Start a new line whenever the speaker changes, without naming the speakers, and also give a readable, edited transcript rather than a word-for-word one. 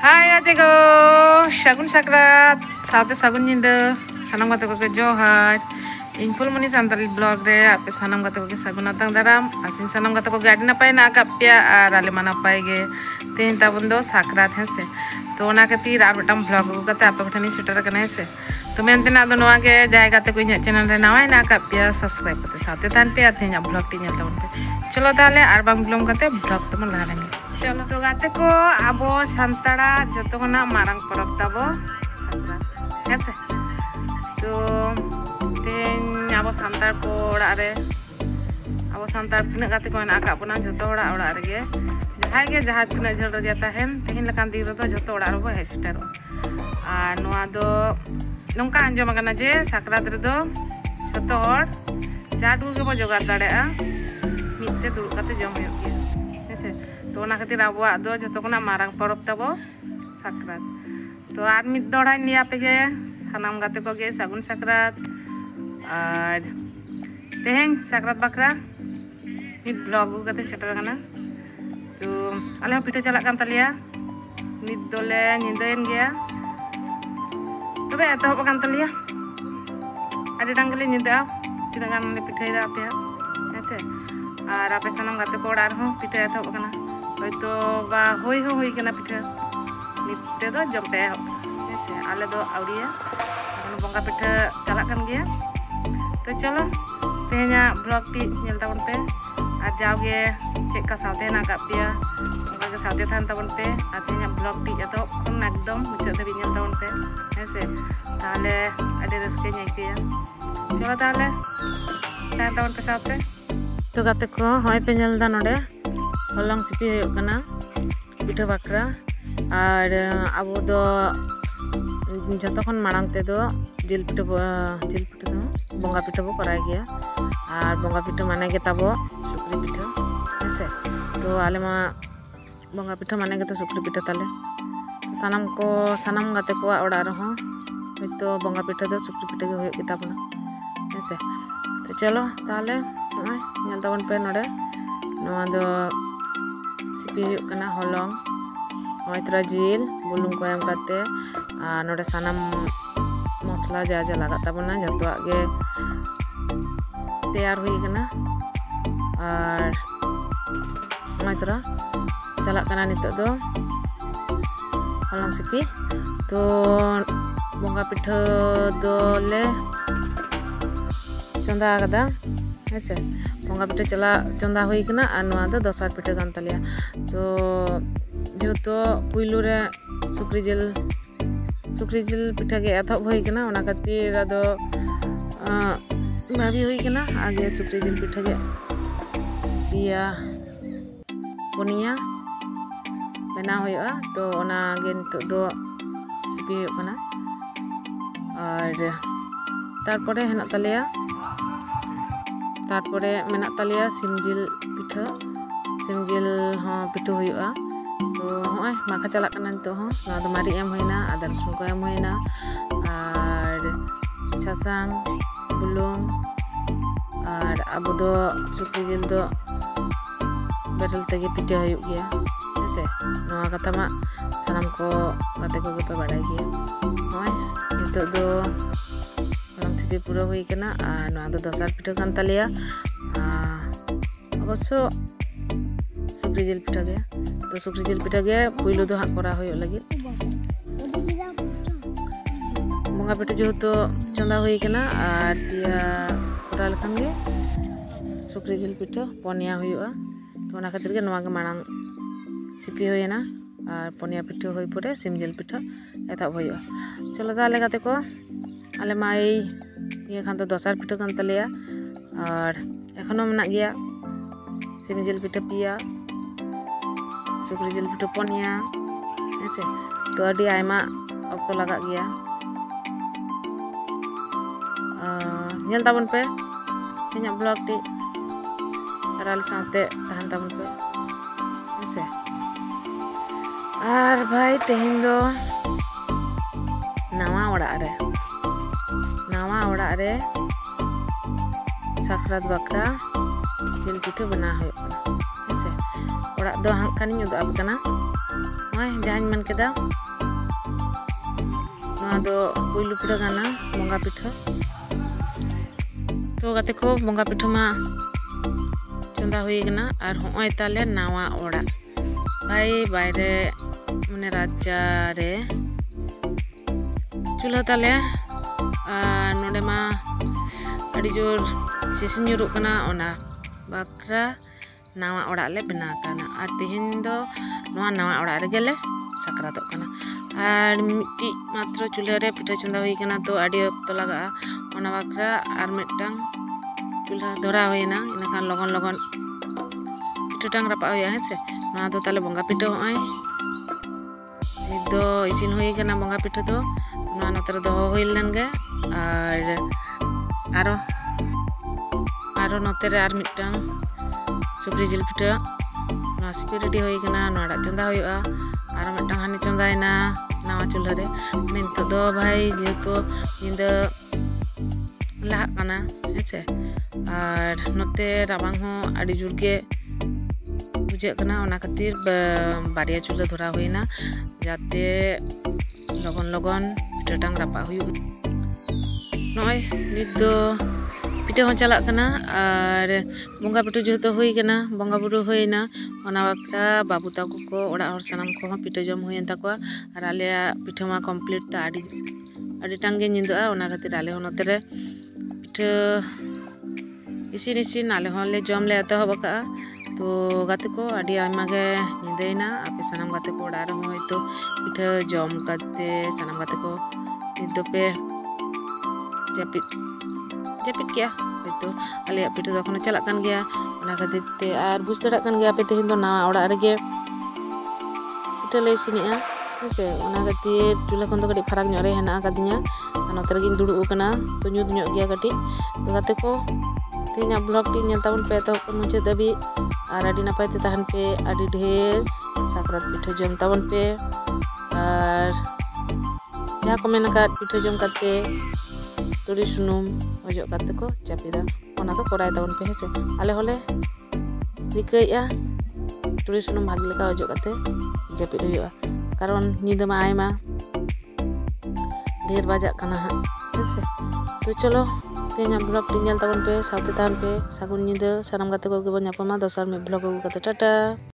Hai adego, Sagun Sakrat, saute Sagun Nyinda, sanam kata ko ke Johar. Inful mani santali blog re, ape sanam kata ko ke Sagun atang daram, asin sanam kata ko ke adi napai na agap pia ar ale mana pai ge. Tehin tabun do Sakrat hense. तो ओना खातिर are button blog को कते आपे बठनी shutter कने से तो मेनते ना दो नवा के जायगा ते कोई चैनल रे नवा ना का पिया सब्सक्राइब करते साथे तान पे आते हैं ब्लॉग टी नेल तबन पे चलो ताले आर बांग ब्लॉग कते ब्लॉग तमन लगा लेंगे चलो तो गाते को आबो संताड़ा जतो कोना मारंग परब ताबो हेसे तो तेन आबो संताड़ को ओड़ा रे आबो संताड़ तिना गाते को ना का बना जतो ओड़ा रे गे जहां के जहां तना झल रे ताहेन तेहिन लकान दिन रो जतो ओड़ा रो हे सेटर आ नोआ दो नोंका अंजम आकना जे साकरात रे दो जतो हर जाडू के बो जोगार दाड़ेआ मिते दुड़ काते जम होय गया हेसे तो ओना खातिर आबो दो जतो कोना मारंग परब ताबो साकरात तो आर मिद दोड़ाय निया पेगे सानाम गाते को गे सागुन साकरात और तेहेन साकरात बाकरा मिद ब्लॉग गाते सेटर गाना तो आले पिठा चला कान तलिया नित दोले निंदेन गया तबे एतहब कान तलिया आदि डांगले निंदा तिना गान ले पिठा दा पे हेसे आर आपे सनम गाते को ओड़ा रहो पिठा एतहब काना होयतो बा होई कना पिठा निते दो जमते हेसे आले दो आवड़िया बंगा पिठा चला कान गया तो चलो तेहना ब्लॉग टी नेल ताबन पे আর যাওগে চেকা সাথে না কাপিয়া ওকে সাথে থান তাবন পে আর তেনা ব্লগ টি এত কোন একদম মুচাদ ধরে নিল তাবন পে হেসে তাহলে আডি রসকে নিকিয়া চলো তাহলে থান তাবন পে সাথে তো গাতে কো হয় পে নেল দা নডে হলং সিপি হয়ো কানা পিঠা বাকরা আর আবো দো যতক্ষণ মারাং তে দো জিল পিঠা দো বঙ্গা পিঠা বো করাই গিয়া আর বঙ্গা পিঠা মানে গে তাবো सुक्री पिठा हेसे तो आले मा बंगा पिठा माने गे तो सुक्री पिठा ताले तो सानाम गाते को ओड़ा रहो तो बंगा पिठा दो सुक्री पिठा गे होय किता बना हेसे तो चलो ताले नय नेल ताबन पे नडे नवा दो सिपि होय कना हलंग होयत्रा जिल बुलुंग को एम काते आ नडे सानाम मसला जा जा लागा ताबना जतवा गे तैयार होय कना और मात्रा चला कना नितो दो हलंग सिपि तो बंगा पिठा दोले चंदा कदा हेसे बंगा पिठा चला चंदा होई कना और नवा दो दोसार पिठा गान तलिया तो जेहेतु पुइलु रे सुक्री जिल पिठा गे एथब होई कना ओना खातिर आदो भाभी होई कना आगे सुक्री जिल पिठा गे पिया पुनिया बना होया तो ओना गे नितो दो सिपि होयो कना और तारपरे हेना तालिया तारपरे मेना तालिया सिमजिल हो पिठा होया तो होय माखा चला कना नितो हो ना दो मारी एम होइना आदा रसुन को एम होइना और सासांग बुलुंग और अब दो सुक्री जिल दो बेरल तेगे पिठा होय गया हेसे नवा कथा मा सानाम को गाते को पे बाड़ाय गया होय नितो दो रंग सिपि पूरा होई कना आ नवा दो दोसार पिठा कान तालिया अवश्य सुक्री जिल पिठा गे तो सुक्री जिल पिठा गे पुइलो दो हा करा होय लगी बंगा पिठा जो तो चंदा होई कना और पिया करा लखन गे सुक्री जिल पिठा पनिया होयआ तो ओना खातिर गे नवा गे मारंग सिपि होयना और पनिया पिठा होय परे सिम जिल पिठा एथब होयआ चलो ताले गाते को आले माई ये खान तो दोसार पिठा कान तलिया और एखनो मेना गया सिम जिल पिठा पिया सुक्री जिल पिठा पनिया हेसे तो आडी आयमा अक्तो लगा गया नेल ताबन पे इन्या ब्लॉग टी राल साथे तहन ताबन पे हेसे आर भाई तेहेन दो नवा ओड़ा रे साकरात बाकरा जिल पिठा बना होय हेसे ओड़ा दो हां खानी उदु आप कना जहाँ मन केदा पुलू पुरा गाना बंगा पिठा तो गाते को बंगा पिठा मा चंदा हुई गना और होय ताले नावा ओड़ा भाई बाहरे माने राजा रे चूल्हा ताले नोडे मा अड़ी जोर सिसिन जुरुक कना ओना बाकरा नावा ओड़ा ले बना काना और तेहेन दो नवा नावा ओड़ा रे गेले साकरातोक कना और मिट्टी मात्र चूल्हा रे पिठा चंदा हुई कना तो अड़ी ऑक्तो लगा ओना बाकरा और मिट्टांग चूल्हा धरा हुईना इनखान लगन लगन पिठा टांग रापा हुई है से ना दो ताले बंगा पिठा होय दो इसिन हुई कना बंगा पिठा तो ना नतर दो हुई लेनगे और आरो नोतेरे आर मिट्टांग सुक्री जिल पिठा ना सिपि रेडी हुई कना नाड़ा चंदा हुईआ आरो मिट्टांग हानि चंदायना नावा चूल्हा रे नितो दो भाई जेहेतु निंदा लाहा कना हेचे और नोते राबांग हो आड़ी जुर के बुझे कना ओना खातिर बारिया चूल्हा धरा हुईना जाते लगन लगन पिठा टांग रापा हुई नय नित दो पिठा हो चला कना और बंगा पिठा जेहेतु हुई कना बंगा बुरु हुईना ओना बाकरा बाबू ताको को ओड़ा हर सानाम को पिठा जम हुईन ताकोआ और आले पिठा मा कमप्लीट ता आड़ी टांगे निंदोआ ओना खातिर आले नोते रे पिठा इसिन इसिन आले होले जम ले एतहब का तो गाते को आड़ी आयमा गे निंदेना आपे सानाम गाते को ओड़ा रे होय तो पिठा जम काते सानाम गाते को निदो पे जापित क्या तो आले पिठा तखन चला कान गया ओना खातिर ते आर बुझ दड़ा कान गया पे तेहिन दो नावा ओड़ा रेगे पिठा ले इसिनेआ हेसे ओना खातिर चूल्हा खन दो कटी फराक ᱧᱚᱜ रे हेना कादिया नोते रेगिन दुड़ुब कना तो ᱧᱩᱛ ᱧᱚᱜ गया कटी तो गाते को तेना ब्लॉग टी नेल ताबन पे तो मुझे दबी और आड़ी नपाय ते तहन पे आड़ी ढेर साकरात पिठा जम ताबन पे और या को मेन का पिठा जम काते तुरी सुनुम अजो काते को चापिदा ओना तो कोराय ताबन पे हेसे आले होले रिकैया तुरी सुनुम भाग लेका अजो काते जापिद हुआ कारण निदा मा आयमा ढेर बाजा कना हेसे तो चलो तेना ब्लॉग टी नेल ताबन पे साथे तान पे सागुन निदा सानाम गाते को गेबन ᱧᱟᱯᱟᱢᱟ दोसर में ब्लॉग अगु काते टाटा।